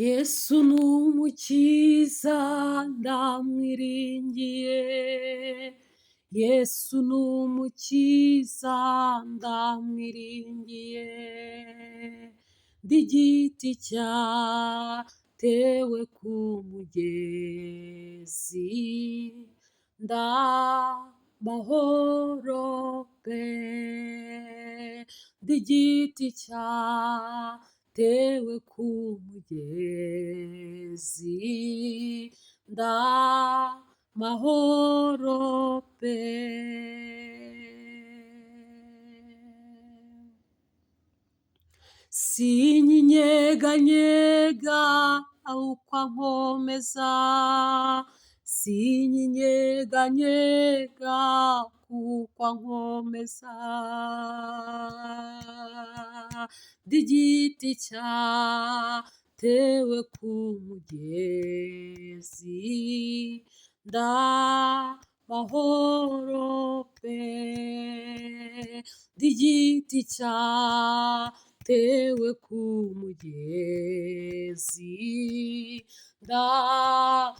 Yesu ni umukiza ndamwiringiye, Yesu ni umukiza ndamwiringiye, ndi igiti cyatewe ku mugezi, ndamahoro pe, ndi igiti cyatewe ku mugezi, ndamahoro pe. Sinyinyeganyega uko ankomeza, sinyinyeganyega kuko ankomeza, ndi igiti cyatewe ku mugezi, ndamahoro pe, ndi igiti cyatewe ku mugezi,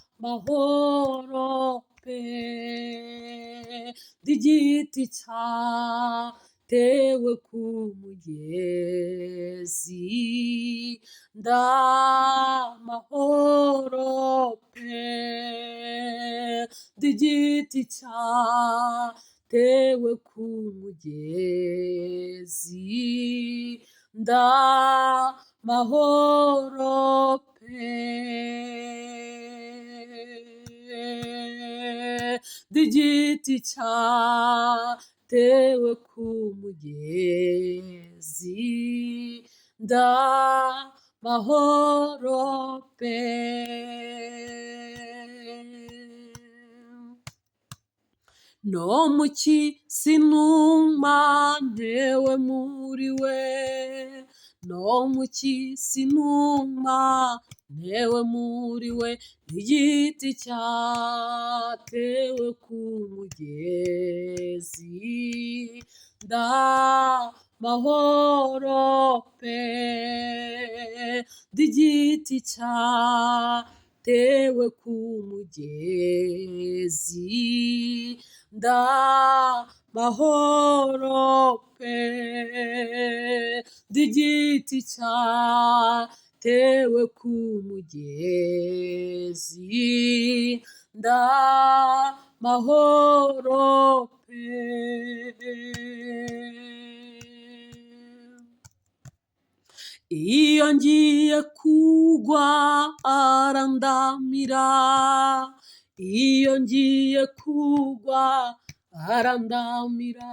ndamahoro pe, ndi igiti cyatewe ku mugezi, ndamahoro pe, ndi igiti cyatewe ku mugezi, ndamahoro pe, ndi igiti cyatewe ku mugezi, ndamahoro pe. No mu kisinuma ntewe muri we, no mu kisinuma ntewe muri we, igiti cyatewe ku mugezi, ndamahoro pe, ndi igiti cyatewe ku mugezi, ndamahoro pe, ndi igiti cyatewe ku mugezi, ndamahoro pe. Iyo ngiye kugwa arandamira, iyo ngiye kugwa arandamira,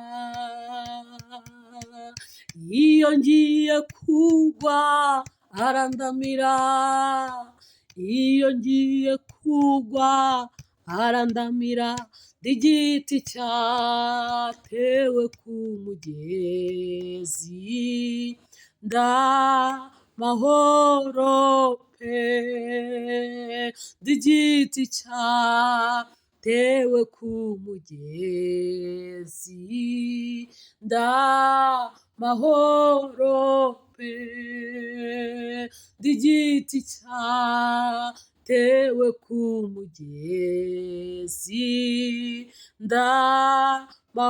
iyo ngiye kugwa arandamira, iyo ngiye kugwa arandamira, ndi igiti cyatewe ku mugezi, ndamahoro pe, ndi igiti cyatewe ku mugezi, ndamahoro pe, ndi igiti cyatewe ku mugezi, ndamahoro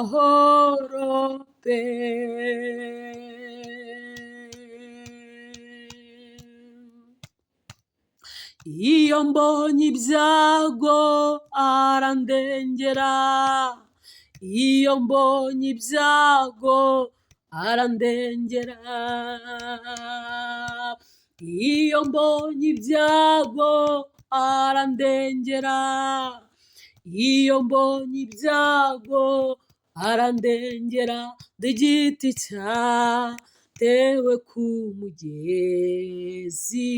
pe. Iyo mbonye ibyago arandengera, iyo mbonye ibyago arandengera, iyo mbonye ibyago arandengera, iyo mbonye ibyago arandengera, ndi igiti cyatewe ku mugezi,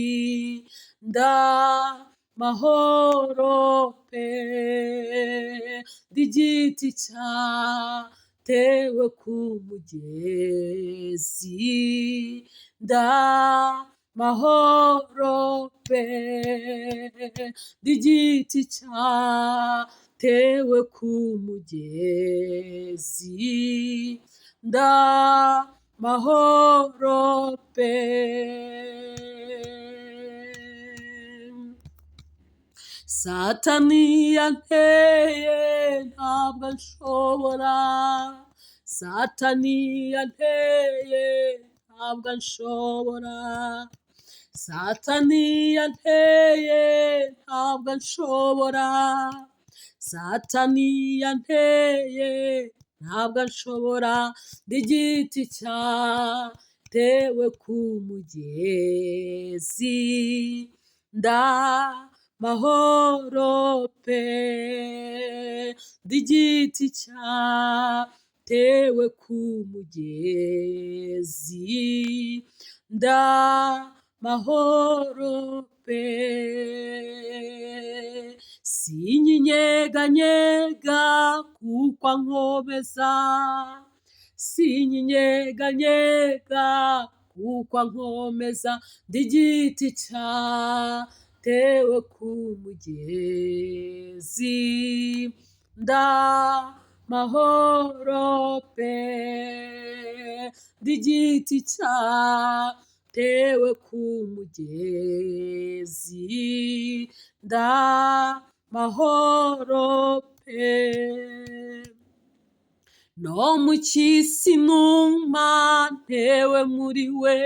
ndamahoro pe, ndi igiti cyatewe ku mugezi, ndamahoro pe, ndi igiti cyatewe ku mugezi, ndamahoro pe. Satani yanteye ntabwo nshobora, Satani yanteye ntabwo nshobora, Satani yanteye ntabwo nshobora, Satani yanteye ntabwo nshobora, ndi igiti cyatewe ku mugezi, ndamahoro pe, ndi igiti cyatewe ku mugezi, ndamahoro pe, sinyinyeganyega kuko ankomeza, sinyinyeganyega kuko ankomeza, ndi igiti cyatewe ku mugezi, ndamahoro pe, ndi igiti cyatewe ku mugezi, ndamahoro pe, no mu cy'isi numa ntewe muri we,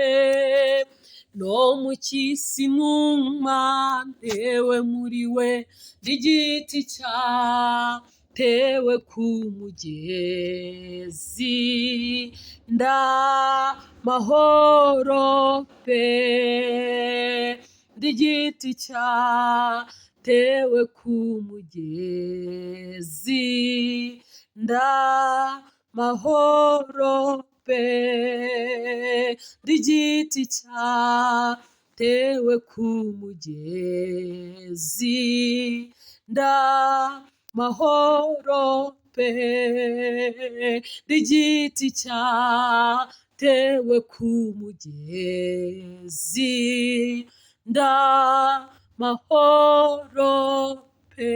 no mu cy'isi numa ntewe muri we, ndi igiti cyatewe ku mugezi, ndamahoro pe, ndi igiti cyatewe ku mugezi, ndamahoro pe, ndi igiti cyatewe ku mugezi, ndamahoro pe, ndi igiti cyatewe ku mugezi, ndamahoro pe.